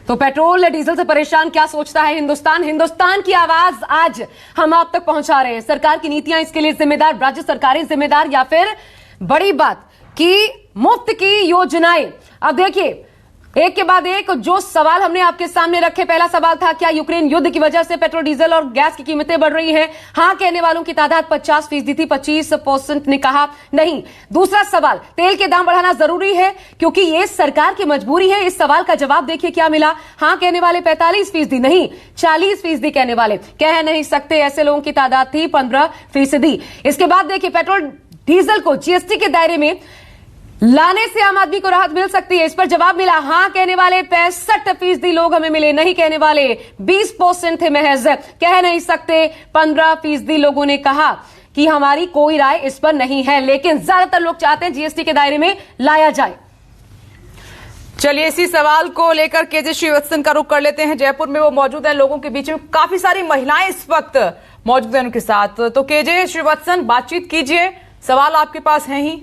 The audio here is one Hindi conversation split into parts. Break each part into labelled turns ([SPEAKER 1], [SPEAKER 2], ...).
[SPEAKER 1] तो पेट्रोल डीजल से परेशान क्या सोचता है हिंदुस्तान? हिंदुस्तान की आवाज आज हम आप तक पहुंचा रहे हैं। सरकार की नीतियां इसके लिए जिम्मेदार, राज्य सरकारें जिम्मेदार, या फिर बड़ी बात कि मुफ्त की योजनाएं? अब देखिए, एक के बाद एक जो सवाल हमने आपके सामने रखे। पहला सवाल था, क्या यूक्रेन युद्ध की वजह से पेट्रोल डीजल और गैस की कीमतें बढ़ रही हैं? हां कहने वालों की तादाद 50% थी, 25% ने कहा नहीं। दूसरा सवाल, तेल के दाम बढ़ाना जरूरी है क्योंकि ये सरकार की मजबूरी है। इस सवाल का जवाब देखिए क्या मिला। हां कहने वाले 45%, नहीं 40% कहने वाले। कह नहीं सकते ऐसे लोगों की तादाद थी 15%। इसके बाद देखिए, पेट्रोल डीजल को जीएसटी के दायरे में लाने से आम आदमी को राहत मिल सकती है। इस पर जवाब मिला, हां कहने वाले 65% लोग हमें मिले, नहीं कहने वाले 20% थे महज। कह नहीं सकते 15% लोगों ने कहा कि हमारी कोई राय इस पर नहीं है, लेकिन ज्यादातर लोग चाहते हैं जीएसटी के दायरे में लाया जाए।
[SPEAKER 2] चलिए, इसी सवाल को लेकर केजे श्रीवत्सन का रुख कर लेते हैं। जयपुर में वो मौजूद है, लोगों के बीच में काफी सारी महिलाएं इस वक्त मौजूद हैं उनके साथ। तो केजे श्रीवत्सन, बातचीत कीजिए, सवाल आपके पास है ही।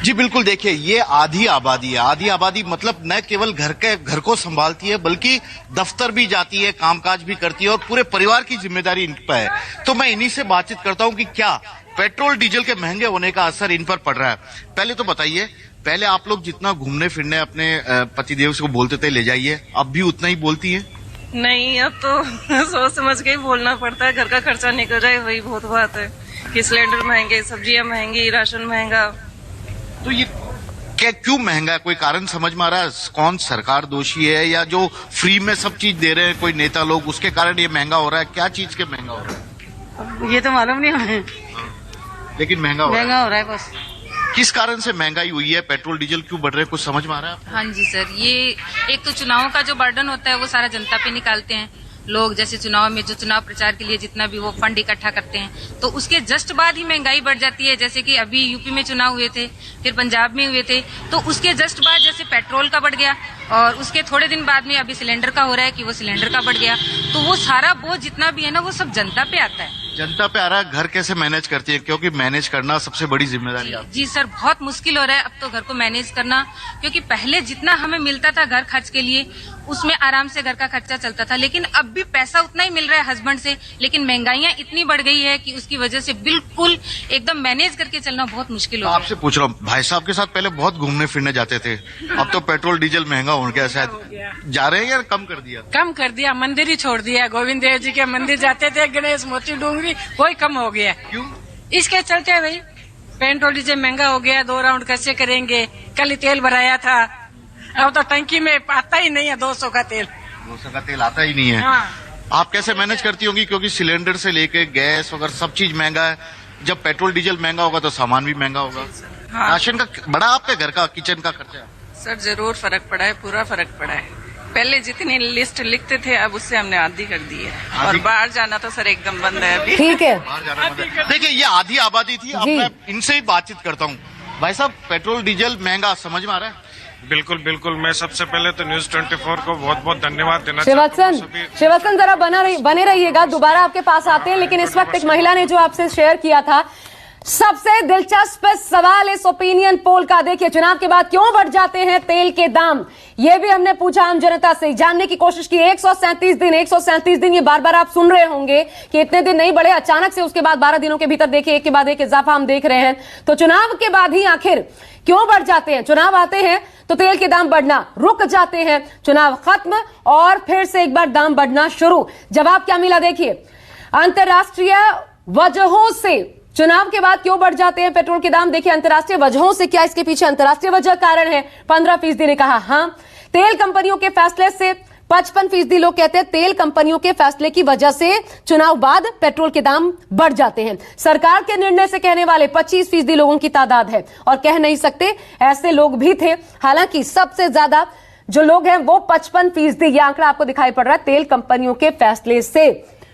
[SPEAKER 3] जी बिल्कुल, देखिए ये आधी आबादी है। आधी आबादी मतलब न केवल घर को संभालती है बल्कि दफ्तर भी जाती है, कामकाज भी करती है और पूरे परिवार की जिम्मेदारी इन पर है। तो मैं इन्हीं से बातचीत करता हूं कि क्या पेट्रोल डीजल के महंगे होने का असर इन पर पड़ रहा है। पहले तो बताइए, पहले आप लोग जितना घूमने फिरने अपने पतिदेव से बोलते थे ले जाइए, अब भी उतना ही बोलती है?
[SPEAKER 4] नहीं, अब तो सोच समझ के ही बोलना पड़ता है। घर का खर्चा निकल जाए वही बहुत बात है कि सिलेंडर महंगे, सब्जियां महंगी, राशन महंगा।
[SPEAKER 3] तो ये क्या क्यों महंगा है? कोई कारण समझ में आ रहा है? कौन सरकार दोषी है या जो फ्री में सब चीज दे रहे हैं कोई नेता लोग, उसके कारण ये महंगा हो रहा है? क्या चीज के महंगा हो रहा है
[SPEAKER 4] ये तो मालूम नहीं हमें,
[SPEAKER 3] लेकिन महंगा हो
[SPEAKER 4] रहा है बस।
[SPEAKER 3] किस कारण से महंगाई हुई है? पेट्रोल डीजल क्यों बढ़ रहे हैं, कुछ समझ में आ रहा है?
[SPEAKER 5] हाँ जी सर, ये एक तो चुनाव का जो बर्डन होता है वो सारा जनता पे निकालते हैं लोग। जैसे चुनाव में जो चुनाव प्रचार के लिए जितना भी वो फंड इकट्ठा करते हैं, तो उसके जस्ट बाद ही महंगाई बढ़ जाती है। जैसे कि अभी यूपी में चुनाव हुए थे, फिर पंजाब में हुए थे, तो उसके जस्ट बाद जैसे पेट्रोल का बढ़ गया और उसके थोड़े दिन बाद में अभी सिलेंडर का हो रहा है कि वो सिलेंडर का बढ़ गया। तो वो सारा बोझ जितना भी है ना, वो सब जनता पे आता है।
[SPEAKER 3] जनता पे आ रहा है। घर कैसे मैनेज करती है, क्योंकि मैनेज करना सबसे बड़ी जिम्मेदारी है।
[SPEAKER 5] जी सर, बहुत मुश्किल हो रहा है अब तो घर को मैनेज करना, क्योंकि पहले जितना हमें मिलता था घर खर्च के लिए उसमें आराम से घर का खर्चा चलता था, लेकिन अब भी पैसा उतना ही मिल रहा है हस्बैंड से, लेकिन महंगाइयां इतनी बढ़ गई है कि उसकी वजह से बिल्कुल एकदम मैनेज करके चलना बहुत मुश्किल हो रहा है।
[SPEAKER 3] आपसे पूछ रहा हूँ, भाई साहब के साथ पहले बहुत घूमने फिरने जाते थे, अब तो पेट्रोल डीजल महंगा हो गया, शायद जा रहे हैं या कम कर दिया?
[SPEAKER 4] कम कर दिया, मंदिर ही छोड़ दिया। गोविंद देव जी के मंदिर जाते थे, गणेश मोती डूंगरी, वही कम हो गया।
[SPEAKER 3] क्यों?
[SPEAKER 4] इसके चलते भाई पेट्रोल डीजल महंगा हो गया। 2 राउंड कैसे करेंगे? कल ही तेल भराया था, अब तो टंकी में आता ही नहीं है 200 का तेल।
[SPEAKER 3] 200 का तेल आता ही नहीं है।
[SPEAKER 4] हाँ।
[SPEAKER 3] आप कैसे मैनेज करती होंगी, क्योंकि सिलेंडर से लेके गैस वगैरह सब चीज महंगा है। जब पेट्रोल डीजल महंगा होगा तो सामान भी महंगा होगा।
[SPEAKER 4] हाँ।
[SPEAKER 3] राशन का बड़ा आपके घर का किचन का खर्चा?
[SPEAKER 4] सर जरूर फर्क पड़ा है, पूरा फर्क पड़ा है। पहले जितनी लिस्ट लिखते थे अब उससे हमने आधी कर दी है, और बाहर जाना तो सर एकदम बंद है अभी।
[SPEAKER 1] ठीक है,
[SPEAKER 3] बाहर जाना बंद है। देखिए ये आधी आबादी थी, अब मैं इनसे ही बातचीत करता हूँ। भाई साहब, पेट्रोल डीजल महंगा समझ में आ रहा है?
[SPEAKER 6] बिल्कुल बिल्कुल। मैं सबसे पहले तो न्यूज 24 को बहुत बहुत धन्यवाद देना चाहता हूं।
[SPEAKER 1] श्रीवत्सन जरा बने रहिएगा, दोबारा आपके पास आते हैं। लेकिन इस वक्त एक महिला ने जो आपसे शेयर किया था, सबसे दिलचस्प सवाल इस ओपिनियन पोल का, देखिए चुनाव के बाद क्यों बढ़ जाते हैं तेल के दाम, यह भी हमने पूछा आम जनता से, जानने की कोशिश की। 137 दिन ये बार बार आप सुन रहे होंगे कि इतने दिन नहीं बढ़े, अचानक से उसके बाद 12 दिनों के भीतर देखिए एक के बाद एक इजाफा हम देख रहे हैं। तो चुनाव के बाद ही आखिर क्यों बढ़ जाते हैं? चुनाव आते हैं तो तेल के दाम बढ़ना रुक जाते हैं, चुनाव खत्म और फिर से एक बार दाम बढ़ना शुरू। जवाब क्या मिला देखिए, अंतरराष्ट्रीय वजहों से चुनाव के बाद क्यों बढ़ जाते हैं पेट्रोल के दाम। देखिए अंतरराष्ट्रीय वजहों से, क्या इसके पीछे अंतरराष्ट्रीय वजह कारण है? 15% ने कहा हां। तेल कंपनियों के फैसले से 55% लोग कहते हैं तेल कंपनियों के फैसले की वजह से चुनाव बाद पेट्रोल के दाम बढ़ जाते हैं। सरकार के निर्णय से कहने वाले 25% लोगों की तादाद है, और कह नहीं सकते ऐसे लोग भी थे। हालांकि सबसे ज्यादा जो लोग हैं वो 55%, यह आंकड़ा आपको दिखाई पड़ रहा है, तेल कंपनियों के फैसले से,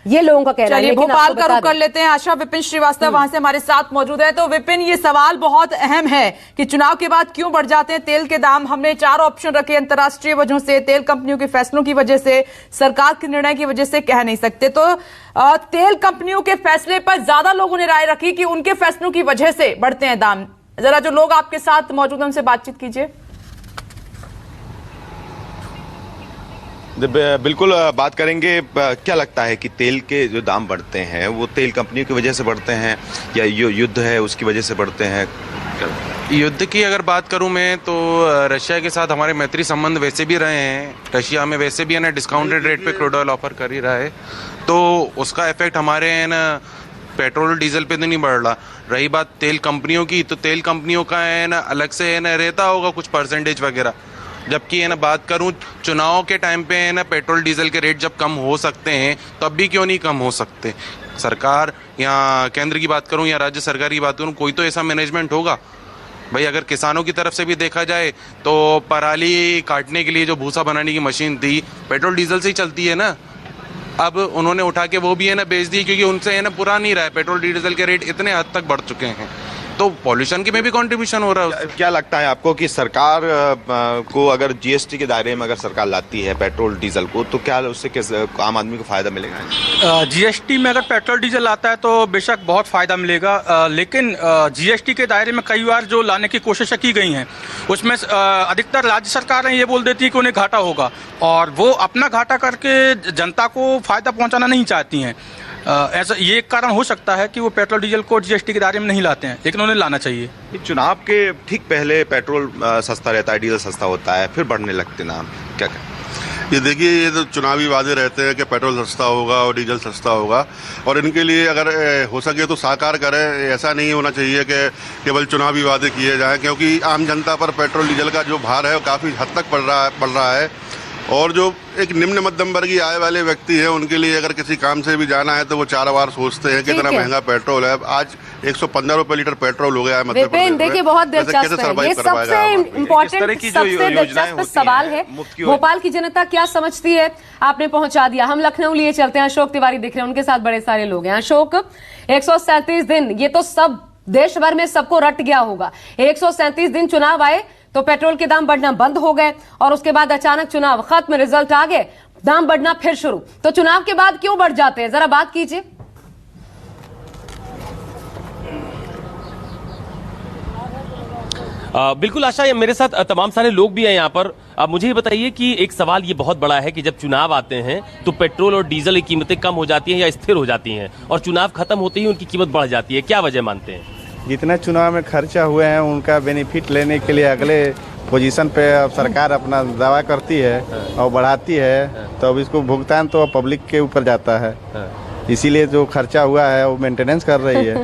[SPEAKER 1] ये लोगों का कहना है।
[SPEAKER 2] चलिए भोपाल का रुख कर लेते हैं। आशा विपिन श्रीवास्तव वहां से हमारे साथ मौजूद है। तो विपिन, ये सवाल बहुत अहम है कि चुनाव के बाद क्यों बढ़ जाते हैं तेल के दाम। हमने 4 ऑप्शन रखे, अंतर्राष्ट्रीय वजहों से, तेल कंपनियों के फैसलों की वजह से, सरकार के निर्णय की वजह से, कह नहीं सकते। तो तेल कंपनियों के फैसले पर ज्यादा लोगों ने राय रखी कि उनके फैसलों की वजह से बढ़ते हैं दाम। जरा जो लोग आपके साथ मौजूद हैं उनसे बातचीत कीजिए।
[SPEAKER 7] बिल्कुल बात करेंगे। क्या लगता है कि तेल के जो दाम बढ़ते हैं वो तेल कंपनियों की वजह से बढ़ते हैं या युद्ध है उसकी वजह से बढ़ते हैं?
[SPEAKER 8] युद्ध की अगर बात करूं मैं तो रशिया के साथ हमारे मैत्री संबंध वैसे भी रहे हैं। रशिया में वैसे भी है ना डिस्काउंटेड रेट पे क्रूड ऑयल ऑफर कर ही रहा है, तो उसका इफेक्ट हमारे है ना पेट्रोल डीजल पे तो नहीं बढ़ रहा। रही बात तेल कंपनियों की, तो तेल कंपनियों का है ना अलग से है ना रहता होगा कुछ परसेंटेज वगैरह। जबकि है ना बात करूं चुनाव के टाइम पे है ना पेट्रोल डीजल के रेट जब कम हो सकते हैं तब भी क्यों नहीं कम हो सकते। सरकार या केंद्र की बात करूं या राज्य सरकार की बात करूं, कोई तो ऐसा मैनेजमेंट होगा। भाई अगर किसानों की तरफ से भी देखा जाए तो पराली काटने के लिए जो भूसा बनाने की मशीन थी पेट्रोल डीजल से ही चलती है ना। अब उन्होंने उठा के वो भी है ना बेच दी, क्योंकि उनसे है ना पूरा नहीं रहा है। पेट्रोल डीजल के रेट इतने हद तक बढ़ चुके हैं, तो पॉल्यूशन की में भी कंट्रीब्यूशन हो रहा है।
[SPEAKER 7] क्या लगता है आपको कि सरकार को अगर जीएसटी के दायरे में अगर सरकार लाती है पेट्रोल डीजल को, तो क्या उससे आम आदमी को फायदा मिलेगा?
[SPEAKER 9] जीएसटी में अगर पेट्रोल डीजल आता है तो बेशक बहुत फायदा मिलेगा, लेकिन जीएसटी के दायरे में कई बार जो लाने की कोशिशें की गई हैं उसमें अधिकतर राज्य सरकारें ये बोल देती है कि उन्हें घाटा होगा, और वो अपना घाटा करके जनता को फायदा पहुंचाना नहीं चाहती हैं। ऐसा ये एक कारण हो सकता है कि वो पेट्रोल डीजल को जीएसटी के दायरे में नहीं लाते हैं, लेकिन उन्हें लाना चाहिए।
[SPEAKER 7] चुनाव के ठीक पहले पेट्रोल सस्ता रहता है, डीजल सस्ता होता है, फिर बढ़ने लगते नाम, क्या कहें?
[SPEAKER 10] ये देखिए, ये तो चुनावी वादे रहते हैं कि पेट्रोल सस्ता होगा और डीजल सस्ता होगा, और इनके लिए अगर हो सके तो साकार करें। ऐसा नहीं होना चाहिए कि केवल चुनावी वादे किए जाएं, क्योंकि आम जनता पर पेट्रोल डीजल का जो भार है वो काफ़ी हद तक बढ़ रहा है। और जो एक निम्न मध्यम वर्गीय आय वाले व्यक्ति हैं उनके लिए अगर किसी काम से भी जाना है तो वो 4 बार सोचते हैं कि इतना महंगा पेट्रोल है। आज 115 रुपए लीटर पेट्रोल हो गया है मध्य प्रदेश में।
[SPEAKER 1] देखिए बहुत दिलचस्प है, ये सबसे इम्पोर्टेंट सबसे दिलचस्प सवाल है। भोपाल की जनता क्या समझती है आपने पहुंचा दिया। हम लखनऊ लिए चलते हैं, अशोक तिवारी दिख रहे हैं, उनके साथ बड़े सारे लोग हैं। अशोक, 137 दिन, ये तो सब देश भर में सबको रट गया होगा। 137 दिन चुनाव आए तो पेट्रोल के दाम बढ़ना बंद हो गए, और उसके बाद अचानक चुनाव खत्म, रिजल्ट आ गए, दाम बढ़ना फिर शुरू। तो चुनाव के बाद क्यों बढ़ जाते हैं, जरा बात कीजिए।
[SPEAKER 11] बिल्कुल आशा, मेरे साथ तमाम सारे लोग भी हैं यहाँ पर। अब मुझे ये बताइए कि एक सवाल ये बहुत बड़ा है कि जब चुनाव आते हैं तो पेट्रोल और डीजल की कीमतें कम हो जाती हैं या स्थिर हो जाती हैं, और चुनाव खत्म होते ही उनकी कीमत बढ़ जाती है, क्या वजह मानते हैं?
[SPEAKER 12] जितना चुनाव में खर्चा हुए हैं उनका बेनिफिट लेने के लिए अगले पोजीशन पे अब सरकार अपना दावा करती है और बढ़ाती है, तो अब इसको भुगतान तो पब्लिक के ऊपर जाता है। इसीलिए जो खर्चा हुआ है वो मेंटेनेंस कर रही है।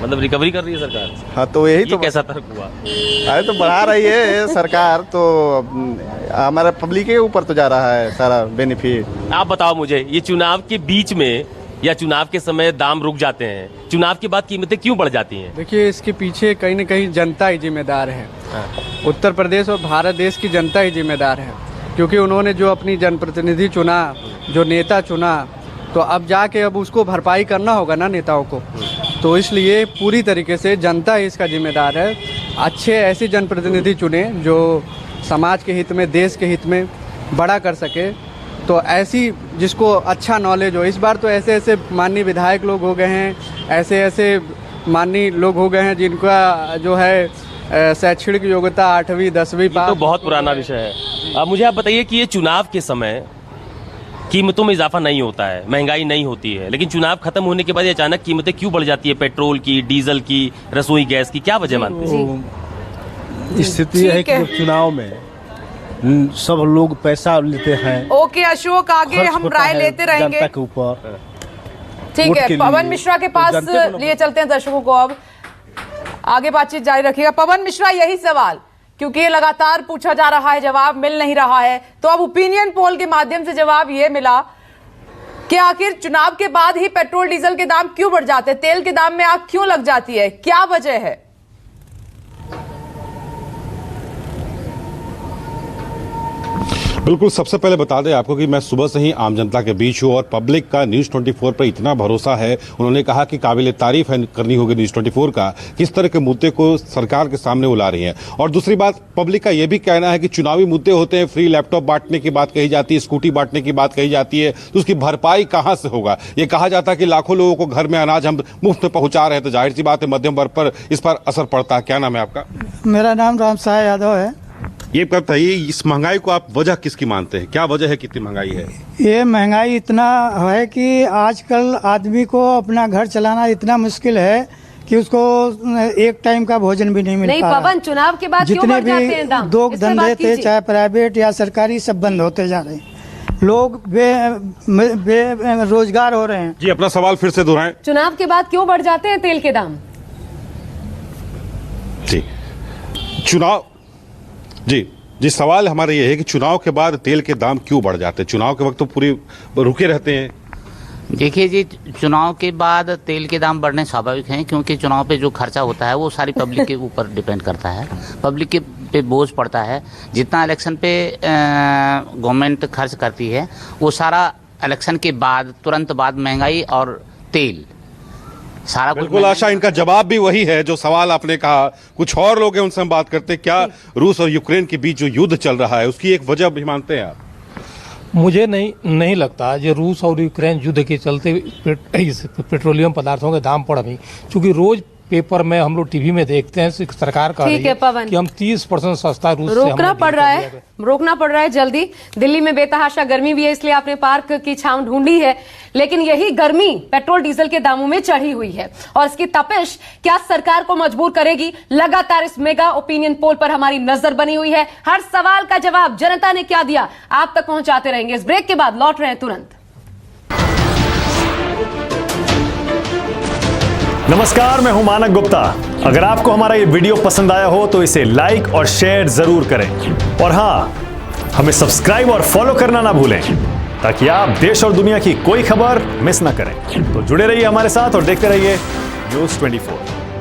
[SPEAKER 11] मतलब रिकवरी कर रही है सरकार।
[SPEAKER 12] हाँ, तो यही तो
[SPEAKER 11] कैसा तर्क हुआ?
[SPEAKER 12] अरे तो बढ़ा रही है सरकार, तो हमारा पब्लिक के ऊपर तो जा रहा है सारा बेनिफिट।
[SPEAKER 11] आप बताओ मुझे, ये चुनाव के बीच में या चुनाव के समय दाम रुक जाते हैं, चुनाव के बाद कीमतें क्यों बढ़ जाती हैं?
[SPEAKER 13] देखिए, इसके पीछे कहीं न कहीं जनता ही जिम्मेदार है। उत्तर प्रदेश और भारत देश की जनता ही जिम्मेदार है, क्योंकि उन्होंने जो अपनी जनप्रतिनिधि चुना, जो नेता चुना, तो अब जाके अब उसको भरपाई करना होगा ना नेताओं को। तो इसलिए पूरी तरीके से जनता ही इसका जिम्मेदार है। अच्छे ऐसे जनप्रतिनिधि चुने जो समाज के हित में, देश के हित में बड़ा कर सके, तो ऐसी जिसको अच्छा नॉलेज हो। इस बार तो ऐसे ऐसे माननीय विधायक लोग हो गए हैं, ऐसे ऐसे माननीय लोग हो गए हैं जिनका जो है शैक्षणिक योग्यता 8वीं 10वीं पास।
[SPEAKER 11] तो बहुत पुराना विषय है। अब मुझे आप बताइए कि ये चुनाव के समय कीमतों में इजाफा नहीं होता है, महंगाई नहीं होती है, लेकिन चुनाव खत्म होने के बाद अचानक कीमतें क्यों बढ़ जाती है, पेट्रोल की, डीजल की, रसोई गैस की, क्या वजह मानते हैं?
[SPEAKER 14] स्थिति है कि चुनाव में सब लोग पैसा लेते हैं।
[SPEAKER 2] ओके अशोक, आगे हम राय लेते रहेंगे
[SPEAKER 14] जनता के ऊपर।
[SPEAKER 2] ठीक है, पवन मिश्रा के पास लिए चलते हैं दर्शकों को। अब आगे बातचीत जारी रखिएगा। पवन मिश्रा, यही सवाल, क्योंकि ये लगातार पूछा जा रहा है, जवाब मिल नहीं रहा है, तो अब ओपिनियन पोल के माध्यम से जवाब ये मिला कि आखिर चुनाव के बाद ही पेट्रोल डीजल के दाम क्यों बढ़ जाते हैं, तेल के दाम में आग क्यों लग जाती है, क्या वजह है?
[SPEAKER 15] बिल्कुल, सबसे पहले बता दें आपको कि मैं सुबह से ही आम जनता के बीच हूँ और पब्लिक का न्यूज़ 24 पर इतना भरोसा है। उन्होंने कहा कि काबिल तारीफ है करनी होगी न्यूज़ 24 का, किस तरह के मुद्दे को सरकार के सामने वो ला रही है। और दूसरी बात, पब्लिक का ये भी कहना है कि चुनावी मुद्दे होते हैं, फ्री लैपटॉप बांटने की बात कही जाती है, स्कूटी बांटने की बात कही जाती है, तो उसकी भरपाई कहाँ से होगा। ये कहा जाता है कि लाखों लोगों को घर में अनाज हम मुफ्त में पहुंचा रहे हैं, तो जाहिर सी बात है मध्यम वर्ग पर इस पर असर पड़ता है। क्या नाम है आपका?
[SPEAKER 16] मेरा नाम राम साह यादव है।
[SPEAKER 15] ये बताइए, इस महंगाई को आप वजह किसकी मानते हैं? क्या वजह है कितनी महंगाई है?
[SPEAKER 16] ये महंगाई इतना है कि आजकल आदमी को अपना घर चलाना इतना मुश्किल है कि उसको एक टाइम का भोजन भी नहीं मिल पा रहा।
[SPEAKER 1] पवन, चुनाव के बाद क्यों बढ़ जाते हैं दाम?
[SPEAKER 16] दो धंधे थे, चाहे प्राइवेट या सरकारी, सब बंद होते जा रहे हैं। लोग बेरोजगार हो रहे हैं।
[SPEAKER 15] जी, अपना सवाल फिर से दोहराएं।
[SPEAKER 1] चुनाव के बाद क्यों बढ़ जाते हैं तेल के दाम?
[SPEAKER 15] जी, सवाल हमारा ये है कि चुनाव के बाद तेल के दाम क्यों बढ़ जाते हैं? चुनाव के वक्त तो पूरी रुके रहते हैं।
[SPEAKER 17] देखिए जी, चुनाव के बाद तेल के दाम बढ़ने स्वाभाविक हैं, क्योंकि चुनाव पे जो खर्चा होता है वो सारी पब्लिक के ऊपर डिपेंड करता है। पब्लिक के पे बोझ पड़ता है। जितना इलेक्शन पे गवर्नमेंट खर्च करती है वो सारा इलेक्शन के बाद, तुरंत बाद महंगाई और तेल सारा कुछ।
[SPEAKER 15] बिल्कुल आशा, इनका जवाब भी वही है जो सवाल आपने कहा। कुछ और लोग हैं, उनसे हम बात करते हैं। क्या रूस और यूक्रेन के बीच जो युद्ध चल रहा है उसकी एक वजह भी मानते हैं आप?
[SPEAKER 18] मुझे नहीं लगता ये रूस और यूक्रेन युद्ध के चलते पेट्रोलियम पदार्थों के दाम बढ़ गई, क्योंकि रोज पेपर में हम लोग टीवी में देखते हैं सरकार कह रही है कि हम 30% सस्ता रूस से
[SPEAKER 1] रोकना पड़ रहा है जल्दी। दिल्ली में बेतहाशा गर्मी भी है, इसलिए आपने पार्क की छांव ढूंढी है, लेकिन यही गर्मी पेट्रोल डीजल के दामों में चढ़ी हुई है और इसकी तपिश क्या सरकार को मजबूर करेगी? लगातार इस मेगा ओपिनियन पोल पर हमारी नजर बनी हुई है। हर सवाल का जवाब जनता ने क्या दिया आप तक पहुंचाते रहेंगे। इस ब्रेक के बाद लौट रहे हैं तुरंत।
[SPEAKER 19] नमस्कार, मैं हूं मानक गुप्ता। अगर आपको हमारा ये वीडियो पसंद आया हो तो इसे लाइक और शेयर जरूर करें, और हां, हमें सब्सक्राइब और फॉलो करना ना भूलें ताकि आप देश और दुनिया की कोई खबर मिस ना करें। तो जुड़े रहिए हमारे साथ और देखते रहिए न्यूज़ 24।